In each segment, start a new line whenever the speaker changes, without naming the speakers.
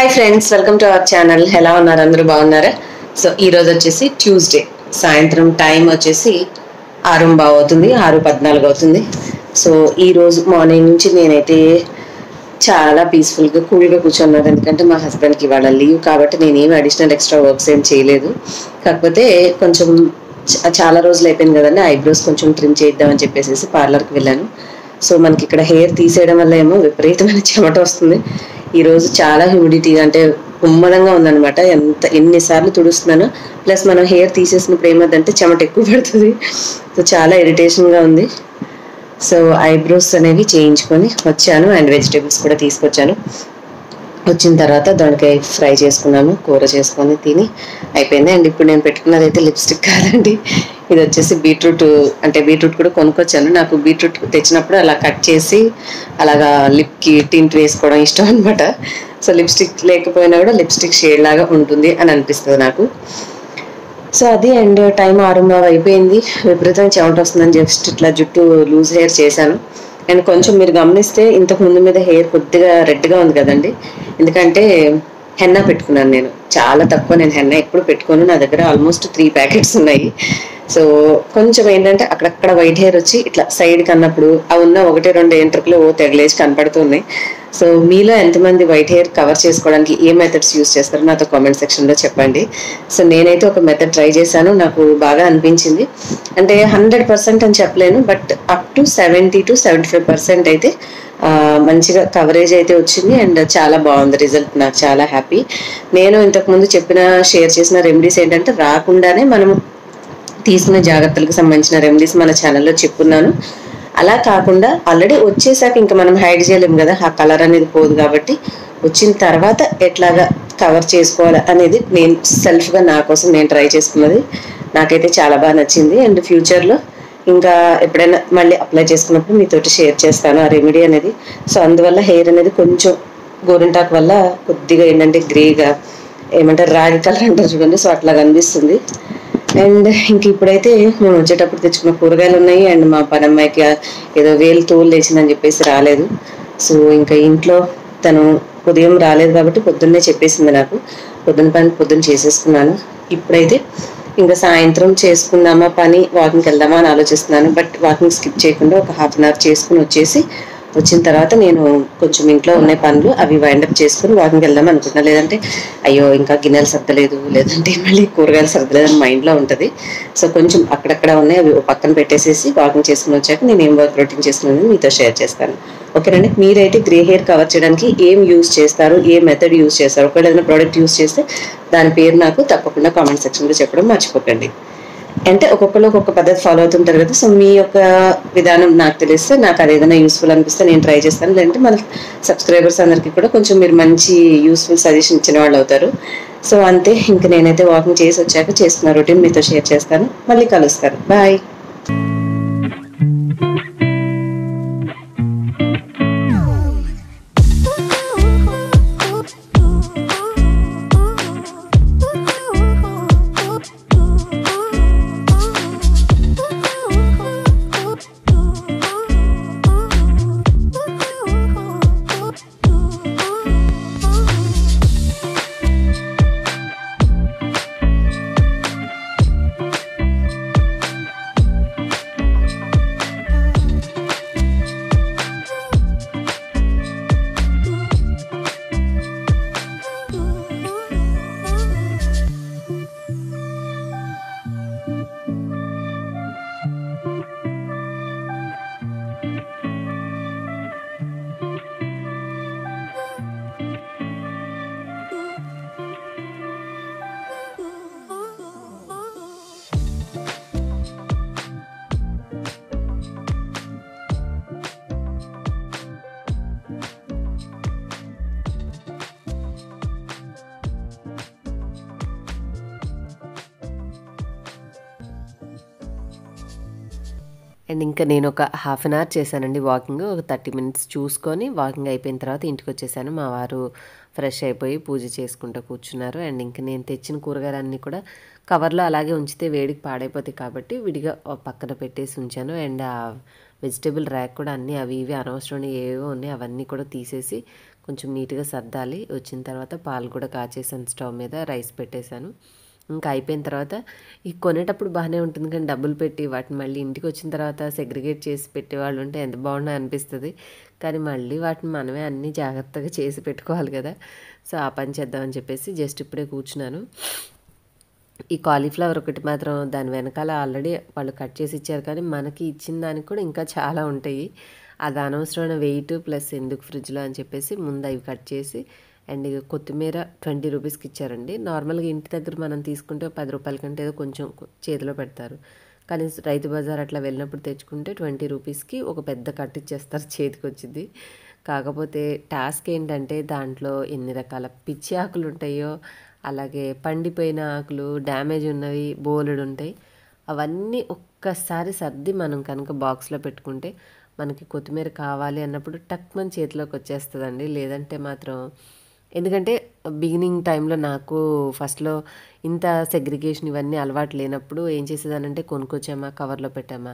Hi friends, welcome to our channel. ఎలా ఉన్నారు? అందరూ బాగున్నారా? సో ఈరోజు వచ్చేసి ట్యూస్డే సాయంత్రం టైం వచ్చేసి 6:15 అవుతుంది, 6:14 అవుతుంది. సో ఈరోజు మార్నింగ్ నుంచి నేనైతే చాలా పీస్ఫుల్గా కూల్గా కూర్చున్నాను. ఎందుకంటే మా హస్బెండ్కి ఇవాళ లీవ్ కాబట్టి నేనేమి అడిషనల్ ఎక్స్ట్రా వర్క్స్ ఏం చేయలేదు. కాకపోతే కొంచెం చాలా రోజులు అయిపోయింది కదండి, ఐబ్రోస్ కొంచెం ట్రిమ్ చేద్దామని చెప్పేసి పార్లర్కి వెళ్ళాను. సో మనకి ఇక్కడ హెయిర్ తీసేయడం వల్ల ఏమో విపరీతమైన చెమట వస్తుంది. ఈరోజు చాలా హ్యూమిడిటీ, అంటే ఉమ్మదంగా ఉందన్నమాట. ఎన్నిసార్లు తుడుస్తున్నాను. ప్లస్ మనం హెయిర్ తీసేసినప్పుడు ఏమవుతుందంటే చెమట ఎక్కువ పడుతుంది. సో చాలా ఇరిటేషన్గా ఉంది. సో ఐబ్రోస్ అనేవి చేయించుకొని వచ్చాను అండ్ వెజిటేబుల్స్ కూడా తీసుకొచ్చాను. వచ్చిన తర్వాత దొండకాయ ఫ్రై చేసుకున్నాను, కూర చేసుకొని తిని అయిపోయింది. అండ్ ఇప్పుడు నేను పెట్టుకున్నది అయితే లిప్స్టిక్ కాదండి, ఇది వచ్చేసి బీట్రూట్. అంటే బీట్రూట్ కూడా కొనుక్కొచ్చాను. నాకు బీట్రూట్ తెచ్చినప్పుడు అలా కట్ చేసి అలాగా లిప్కి టింట్ వేసుకోవడం ఇష్టం అనమాట. సో లిప్స్టిక్ లేకపోయినా కూడా లిప్స్టిక్ షేడ్ లాగా ఉంటుంది అని అనిపిస్తుంది నాకు. సో అది. అండ్ టైం 6:15 అయిపోయింది. విపరీతంగా చెమట వస్తుందని జస్ట్ ఇట్లా జుట్టు లూజ్ హెయిర్ చేశాను. అండ్ కొంచెం మీరు గమనిస్తే ఇంతకు ముందు మీద హెయిర్ కొద్దిగా రెడ్గా ఉంది కదండి, ఎందుకంటే హెన్నా పెట్టుకున్నాను. నేను చాలా తక్కువ, నేను హెన్నా ఎప్పుడు పెట్టుకోను. నా దగ్గర ఆల్మోస్ట్ 3 ప్యాకెట్స్ ఉన్నాయి. సో కొంచెం ఏంటంటే అక్కడక్కడ వైట్ హెయిర్ వచ్చి ఇట్లా సైడ్కి అన్నప్పుడు ఆ ఉన్న 1-2 ఎంట్రుకలు తెగలేసి కనపడుతున్నాయి. సో మీలో ఎంతమంది వైట్ హెయిర్ కవర్ చేసుకోవడానికి ఏ మెథడ్స్ యూస్ చేస్తారో నాతో కామెంట్ సెక్షన్లో చెప్పండి. సో నేనైతే ఒక మెథడ్ ట్రై చేశాను, నాకు బాగా అనిపించింది. అంటే 100% అని చెప్పలేను, బట్ అప్ టు 70-75% అయితే మంచిగా కవరేజ్ అయితే వచ్చింది. అండ్ చాలా బాగుంది రిజల్ట్, నాకు చాలా హ్యాపీ. నేను ఇంతకుముందు షేర్ చేసిన రెమెడీస్ ఏంటంటే రాకుండానే మనం తీసుకునే జాగ్రత్తలకు సంబంధించిన రెమెడీస్ మన ఛానల్లో చెప్పున్నాను. అలా కాకుండా ఆల్రెడీ వచ్చేసాక ఇంకా మనం హైడ్ చేయలేము కదా, ఆ కలర్ అనేది పోదు. కాబట్టి వచ్చిన తర్వాత ఎట్లాగా కవర్ చేసుకోవాలి అనేది నేను సెల్ఫ్గా నా కోసం నేను ట్రై చేసుకున్నది. నాకైతే చాలా బాగా నచ్చింది. అండ్ ఫ్యూచర్లో ఇంకా ఎప్పుడైనా మళ్ళీ అప్లై చేసుకున్నప్పుడు మీతోటి షేర్ చేస్తాను ఆ రెమెడీ అనేది. సో అందువల్ల హెయిర్ అనేది కొంచెం గోరింటాకు వల్ల కొద్దిగా ఏంటంటే గ్రేగా, ఏమంటారు రాగి కలర్ అంటారు చూడండి, సో అట్లా కనిపిస్తుంది. అండ్ ఇంక ఇప్పుడైతే మేము వచ్చేటప్పుడు తెచ్చుకున్న కూరగాయలు ఉన్నాయి. అండ్ మా పనమ్మాయికి ఏదో వేలు తోలు లేచిందని చెప్పేసి రాలేదు. సో ఇంకా ఇంట్లో తను ఉదయం రాలేదు కాబట్టి పొద్దున్నే చెప్పేసింది నాకు. పొద్దున్న చేసేసుకున్నాను. ఇప్పుడైతే ఇంకా సాయంత్రం చేసుకుందామా పని, వాకింగ్కి వెళ్దామా అని ఆలోచిస్తున్నాను. బట్ వాకింగ్ స్కిప్ చేయకుండా ఒక 1/2 an hour చేసుకుని వచ్చిన తర్వాత నేను కొంచెం ఇంట్లో ఉన్న పనులు అవి వైండప్ చేసుకుని వాకింగ్కి వెళ్దాం అనుకుంటున్నాను. లేదంటే అయ్యో ఇంకా గిన్నెలు సర్దలేదు, లేదంటే మళ్ళీ కూరగాయలు సర్దలేదు అని మైండ్లో ఉంటుంది. సో కొంచెం అక్కడక్కడ ఉన్నాయి, అవి పక్కన పెట్టేసేసి వాకింగ్ చేసుకుని వచ్చాక నేను ఏం వర్క్ రొటీన్ చేసుకున్నాను మీతో షేర్ చేస్తాను. ఓకేనండి. మీరైతే గ్రే హెయిర్ కవర్ చేయడానికి ఏం యూజ్ చేస్తారు, ఏ మెథడ్ యూజ్ చేస్తారు, ఒకవేళ ఏదైనా ప్రోడక్ట్ యూజ్ చేస్తే దాని పేరు నాకు తప్పకుండా కామెంట్ సెక్షన్లో చెప్పడం మర్చిపోకండి. అంటే ఒక్కొక్కరు ఒక్కొక్క పద్ధతి ఫాలో అవుతుంటారు కదా. సో మీ యొక్క విధానం నాకు తెలిస్తే, నాకు అది ఏదైనా యూస్ఫుల్ అనిపిస్తే నేను ట్రై చేస్తాను. లేదంటే మన సబ్స్క్రైబర్స్ అందరికీ కూడా కొంచెం మీరు మంచి యూస్ఫుల్ సజెషన్ ఇచ్చిన వాళ్ళు అవుతారు. సో అంతే. ఇంక నేనైతే వాకింగ్ చేసి వచ్చాక చేసుకున్న రొటీన్ మీతో షేర్ చేస్తాను. మళ్ళీ కలుస్తాను. బాయ్. అండ్ ఇంకా నేను ఒక 1/2 an hour చేశానండి వాకింగ్. ఒక 30 minutes చూసుకొని వాకింగ్ అయిపోయిన తర్వాత ఇంటికి వచ్చేసాను. మా వారు ఫ్రెష్ అయిపోయి పూజ చేసుకుంటూ కూర్చున్నారు. అండ్ ఇంక నేను తెచ్చిన కూరగాయలన్నీ కూడా కవర్లో అలాగే ఉంచితే వేడికి పాడైపోతాయి కాబట్టి విడిగా పక్కన పెట్టేసి ఉంచాను. అండ్ వెజిటేబుల్ ర్యాక్ కూడా అన్నీ అవి ఇవి అనవసరం ఏవో ఉన్నాయి అవన్నీ కూడా తీసేసి కొంచెం నీట్గా సర్దాలి. వచ్చిన తర్వాత పాలు కూడా కాచేసాను స్టవ్ మీద, రైస్ పెట్టేశాను. ఇంకా అయిపోయిన తర్వాత ఈ కొనేటప్పుడు బాగానే ఉంటుంది కానీ డబ్బులు పెట్టి వాటిని మళ్ళీ ఇంటికి వచ్చిన తర్వాత సెగ్రిగేట్ చేసి పెట్టేవాళ్ళు ఉంటే ఎంత బాగుండో అనిపిస్తుంది. కానీ మళ్ళీ వాటిని మనమే అన్నీ జాగ్రత్తగా చేసి పెట్టుకోవాలి కదా. సో ఆ పని చేద్దామని చెప్పేసి జస్ట్ ఇప్పుడే కూర్చున్నాను. ఈ కాలీఫ్లవర్ ఒకటి మాత్రం దాని వెనకాల ఆల్రెడీ వాళ్ళు కట్ చేసి ఇచ్చారు కానీ మనకి ఇచ్చిన దానికి కూడా ఇంకా చాలా ఉంటాయి. అది అనవసరమైన వెయిట్ ప్లస్ ఎందుకు ఫ్రిడ్జ్లో అని చెప్పేసి ముందు అవి కట్ చేసి అండ్ కొత్తిమీర 20 రూపీస్కి ఇచ్చారండి. నార్మల్గా ఇంటి దగ్గర మనం తీసుకుంటే 10 రూపాయల కంటే ఏదో కొంచెం చేతిలో పెడతారు. కానీ రైతు బజార్ అట్లా వెళ్ళినప్పుడు తెచ్చుకుంటే 20 రూపీస్కి ఒక పెద్ద కట్ ఇచ్చేస్తారు, చేతికి వచ్చింది. కాకపోతే టాస్క్ ఏంటంటే దాంట్లో ఎన్ని రకాల పిచ్చి ఆకులు ఉంటాయో, అలాగే పండిపోయిన ఆకులు, డ్యామేజ్ ఉన్నవి బోలెడు ఉంటాయి. అవన్నీ ఒక్కసారి సర్ది మనం కనుక బాక్స్లో పెట్టుకుంటే మనకి కొత్తిమీర కావాలి అన్నప్పుడు టక్మని చేతిలోకి వచ్చేస్తుందండి. లేదంటే మాత్రం ఎందుకంటే బిగినింగ్ టైంలో నాకు ఫస్ట్లో ఇంత సెగ్రిగేషన్ ఇవన్నీ అలవాటు లేనప్పుడు ఏం చేసేదానంటే కొనుక్కొచ్చామా కవర్లో పెట్టామా,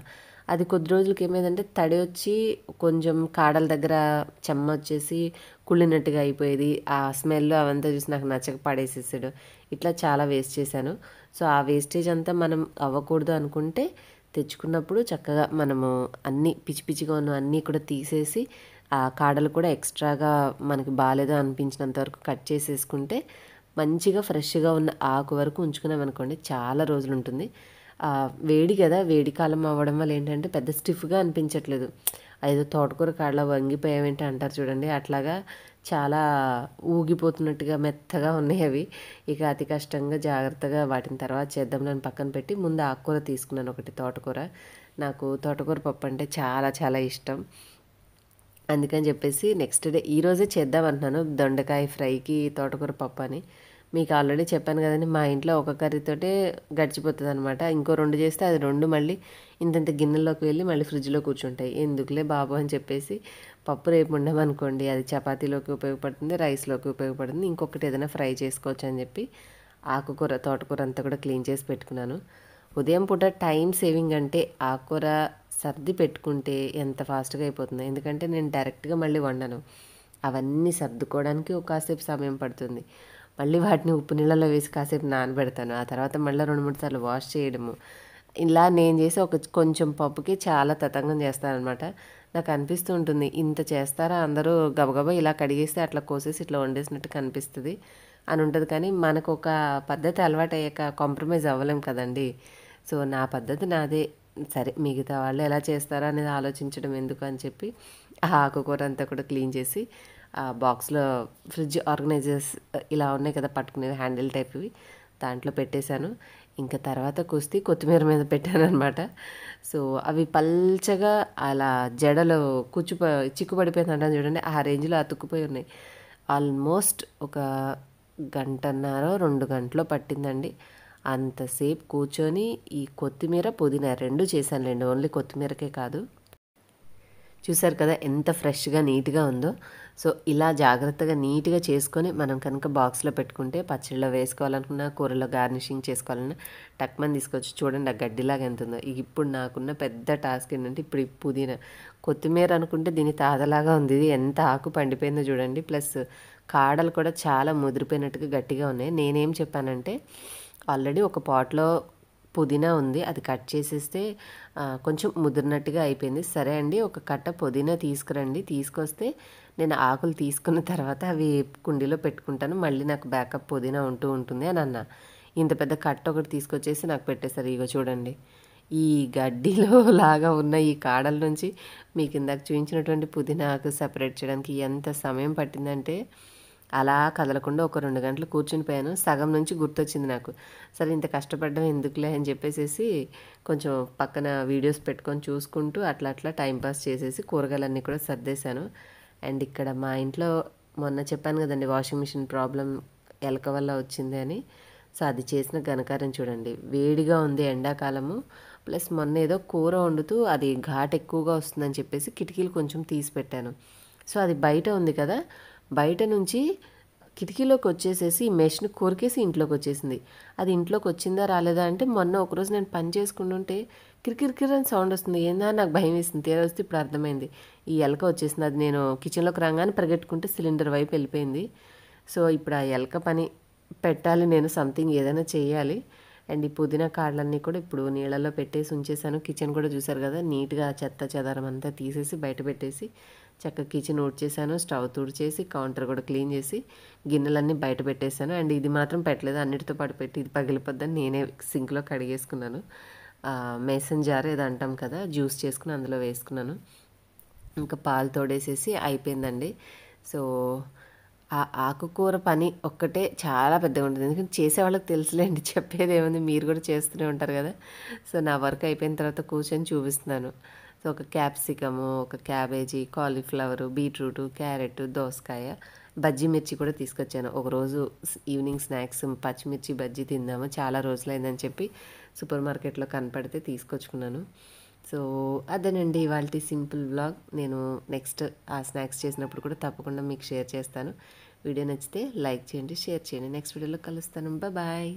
అది కొద్ది రోజులకి ఏమైందంటే తడి వచ్చి కొంచెం కాడల దగ్గర చెమ్మ వచ్చేసి కుళ్ళినట్టుగా అయిపోయేది. ఆ స్మెల్ అవంతా చూసి నాకు నచ్చక పడేసేసాడు. ఇట్లా చాలా వేస్ట్ చేశాను. సో ఆ వేస్టేజ్ అంతా మనం అవ్వకూడదు అనుకుంటే తెచ్చుకున్నప్పుడు చక్కగా మనము అన్నీ పిచ్చి పిచ్చిగా ఉన్న అన్నీ కూడా తీసేసి ఆ కాడలు కూడా ఎక్స్ట్రాగా మనకి బాగాలేదో అనిపించినంత వరకు కట్ చేసేసుకుంటే మంచిగా ఫ్రెష్గా ఉన్న ఆకు వరకు ఉంచుకున్నామనుకోండి చాలా రోజులు ఉంటుంది. వేడి కదా, వేడి కాలం అవ్వడం వల్ల ఏంటంటే పెద్ద స్టిఫ్గా అనిపించట్లేదు. ఏదో తోటకూర కాడలా వంగిపోయావేంటి అంటారు చూడండి, అట్లాగా చాలా ఊగిపోతున్నట్టుగా మెత్తగా ఉన్నాయి అవి. ఇక అతి కష్టంగా జాగ్రత్తగా వాటిని తర్వాత చేద్దాంలని పక్కన పెట్టి ముందు ఆకుకూర తీసుకున్నాను ఒకటి, తోటకూర. నాకు తోటకూర పప్పు అంటే చాలా చాలా ఇష్టం. అందుకని చెప్పేసి నెక్స్ట్ డే ఈరోజే చేద్దాం అంటున్నాను దొండకాయ ఫ్రైకి తోటకూర పప్పు అని. మీకు ఆల్రెడీ చెప్పాను కదండి, మా ఇంట్లో ఒక కర్రీతోటే గడిచిపోతుంది అనమాట. ఇంకో 2 చేస్తే అది 2 మళ్ళీ ఇంతంత గిన్నెల్లోకి వెళ్ళి మళ్ళీ ఫ్రిడ్జ్లో కూర్చుంటాయి. ఎందుకులే బాబు అని చెప్పేసి పప్పు రేపు ఉండమనుకోండి అది చపాతీలోకి ఉపయోగపడుతుంది, రైస్లోకి ఉపయోగపడుతుంది, ఇంకొకటి ఏదైనా ఫ్రై చేసుకోవచ్చు అని చెప్పి ఆకుకూర తోటకూర అంతా కూడా క్లీన్ చేసి పెట్టుకున్నాను. ఉదయం పూట టైం సేవింగ్ అంటే ఆకుకూర సర్ది పెట్టుకుంటే ఎంత ఫాస్ట్గా అయిపోతుంది. ఎందుకంటే నేను డైరెక్ట్గా మళ్ళీ వండను, అవన్నీ సర్దుకోవడానికి ఒక కాసేపు సమయం పడుతుంది. మళ్ళీ వాటిని ఉప్పు నీళ్ళలో వేసి కాసేపు నానబెడతాను. ఆ తర్వాత మళ్ళీ 2-3 సార్లు వాష్ చేయడము. ఇలా నేను చేసి కొంచెం పప్పుకి చాలా తతంగం చేస్తానమాట. నాకు అనిపిస్తూ ఉంటుంది ఇంత చేస్తారా అందరూ, గబగబా ఇలా కడిగేస్తే అట్లా కోసేసి ఇట్లా వండేసినట్టు కనిపిస్తుంది అని ఉంటుంది. కానీ మనకు ఒక పద్ధతి అలవాటు అయ్యాక కాంప్రమైజ్ అవ్వలేం కదండి. సో నా పద్ధతి నాదే, సరే మిగతా వాళ్ళు ఎలా చేస్తారా అనేది ఆలోచించడం ఎందుకు అని చెప్పి ఆ ఆకుకూర అంతా కూడా క్లీన్ చేసి ఆ బాక్స్లో ఫ్రిడ్జ్ ఆర్గనైజర్స్ ఇలా ఉన్నాయి కదా పట్టుకునేవి హ్యాండిల్ టైప్వి, దాంట్లో పెట్టేశాను. ఇంకా తర్వాత కొత్తిమీర మీద పెట్టాను అనమాట. సో అవి పల్చగా అలా జడలో చిక్కుపడిపోయింది అంటాను చూడండి, ఆ రేంజ్లో అతుక్కుపోయి ఉన్నాయి. ఆల్మోస్ట్ ఒక 1.5-2 గంటలో పట్టిందండి. అంతసేపు కూర్చొని ఈ కొత్తిమీర పుదీనా 2 చేశానులేండి, ఓన్లీ కొత్తిమీరకే కాదు. చూసారు కదా ఎంత ఫ్రెష్గా నీట్గా ఉందో. సో ఇలా జాగ్రత్తగా నీట్గా చేసుకొని మనం కనుక బాక్స్లో పెట్టుకుంటే పచ్చడిలో వేసుకోవాలనుకున్నా, కూరలో గార్నిషింగ్ చేసుకోవాలన్నా టక్మని తీసుకొచ్చి చూడండి ఆ గడ్డిలాగా ఎంత ఉందో. ఇప్పుడు నాకున్న పెద్ద టాస్క్ ఏంటంటే ఇప్పుడు ఈ పుదీనా కొత్తిమీర అనుకుంటే దీని తాదలాగా ఉంది, ఇది ఎంత ఆకు పండిపోయిందో చూడండి. ప్లస్ కాడలు కూడా చాలా ముదిరిపోయినట్టుగా గట్టిగా ఉన్నాయి. నేనేం చెప్పానంటే ఆల్రెడీ ఒక పాట్లో పుదీనా ఉంది, అది కట్ చేసేస్తే కొంచెం ముదిరినట్టుగా అయిపోయింది. సరే అండి ఒక కట్ట పుదీనా తీసుకురండి, తీసుకొస్తే నేను ఆకులు తీసుకున్న తర్వాత అవి కుండీలో పెట్టుకుంటాను, మళ్ళీ నాకు బ్యాకప్ పుదీనా ఉంటూ ఉంటుంది అని అన్నా. ఇంత పెద్ద కట్ట ఒకటి తీసుకొచ్చేసి నాకు పెట్టేశారు. ఇగో చూడండి ఈ గడ్డిలో లాగా ఉన్న ఈ కాడల నుంచి మీకు ఇందాక చూపించినటువంటి పుదీనా ఆకు సెపరేట్ చేయడానికి ఎంత సమయం పట్టిందంటే అలా కదలకుండా ఒక 2 గంటలు కూర్చుని పోయాను. సగం నుంచి గుర్తొచ్చింది నాకు, సరే ఇంత కష్టపడడం ఎందుకులే అని చెప్పేసి కొంచెం పక్కన వీడియోస్ పెట్టుకొని చూసుకుంటూ అట్లా అట్లా టైంపాస్ చేసేసి కూరగాయలన్నీ కూడా సర్దేశాను. అండ్ ఇక్కడ మా ఇంట్లో మొన్న చెప్పాను కదండి వాషింగ్ మిషన్ ప్రాబ్లం ఎలక వల్ల వచ్చింది అని. సో అది చేసిన ఘనకారం చూడండి, వేడిగా ఉంది ఎండాకాలము, ప్లస్ మొన్న ఏదో కూర వండుతూ అది ఘాట్ ఎక్కువగా వస్తుందని చెప్పేసి కిటికీలు కొంచెం తీసి పెట్టాను. సో అది బయట ఉంది కదా, బయట నుంచి కిటికీలోకి వచ్చేసేసి ఈ మెష్ని కొరికేసి ఇంట్లోకి వచ్చేసింది. అది ఇంట్లోకి వచ్చిందా రాలేదా అంటే మొన్న ఒకరోజు నేను పని చేసుకుంటుంటే
కిరికిరికిరి అని సౌండ్ వస్తుంది. ఏందా నాకు భయం వేసింది. తీరా వస్తే ఇప్పుడు అర్థమైంది, ఈ ఎలక వచ్చేసింది. అది నేను కిచెన్లోకి రాగానే పరిగెట్టుకుంటే సిలిండర్ వైపు వెళ్ళిపోయింది. సో ఇప్పుడు ఆ ఎలక పని పెట్టాలి, నేను సంథింగ్ ఏదైనా చేయాలి. అండ్ ఈ పుదీనా కాడలన్నీ కూడా ఇప్పుడు నీళ్ళలో పెట్టేసి ఉంచేసాను. కిచెన్ కూడా చూసారు కదా, నీట్గా చెత్త చెదారం అంతా తీసేసి బయట పెట్టేసి చక్కగా కిచెన్ ఊడ్చేసాను, స్టవ్ తుడిచేసి కౌంటర్ కూడా క్లీన్ చేసి గిన్నెలన్నీ బయట పెట్టేశాను. అండ్ ఇది మాత్రం పెట్టలేదు, అన్నిటితో పాటు పెట్టి ఇది పగిలిపోద్దని నేనే సింక్లో కడిగేసుకున్నాను. మేసన్ జార్ ఏదో అంటాం కదా, జ్యూస్ చేసుకుని అందులో వేసుకున్నాను. ఇంకా పాలు తోడేసేసి అయిపోయిందండి. సో ఆ ఆకుకూర పని ఒక్కటే చాలా పెద్దగా ఉంటుంది, ఎందుకంటే చేసేవాళ్ళకి తెలుసులేండి, చెప్పేది ఏముంది, మీరు కూడా చేస్తూనే ఉంటారు కదా. సో నా వర్క్ అయిపోయిన తర్వాత కూర్చొని చూపిస్తున్నాను. సో ఒక క్యాప్సికము, ఒక క్యాబేజీ, కాలీఫ్లవరు, బీట్రూటు, క్యారెట్, దోసకాయ, బజ్జీ మిర్చి కూడా తీసుకొచ్చాను. ఒకరోజు ఈవినింగ్ స్నాక్స్ పచ్చిమిర్చి బజ్జీ తిందాము, చాలా రోజులైందని చెప్పి సూపర్ మార్కెట్లో కనపడితే తీసుకొచ్చుకున్నాను. సో అదేనండి ఇవాల్టి సింపుల్ వ్లాగ్. నేను నెక్స్ట్ ఆ స్నాక్స్ చేసినప్పుడు కూడా తప్పకుండా మీకు షేర్ చేస్తాను. వీడియో నచ్చితే లైక్ చేయండి, షేర్ చేయండి. నెక్స్ట్ వీడియోలో కలుస్తాను. బాయ్.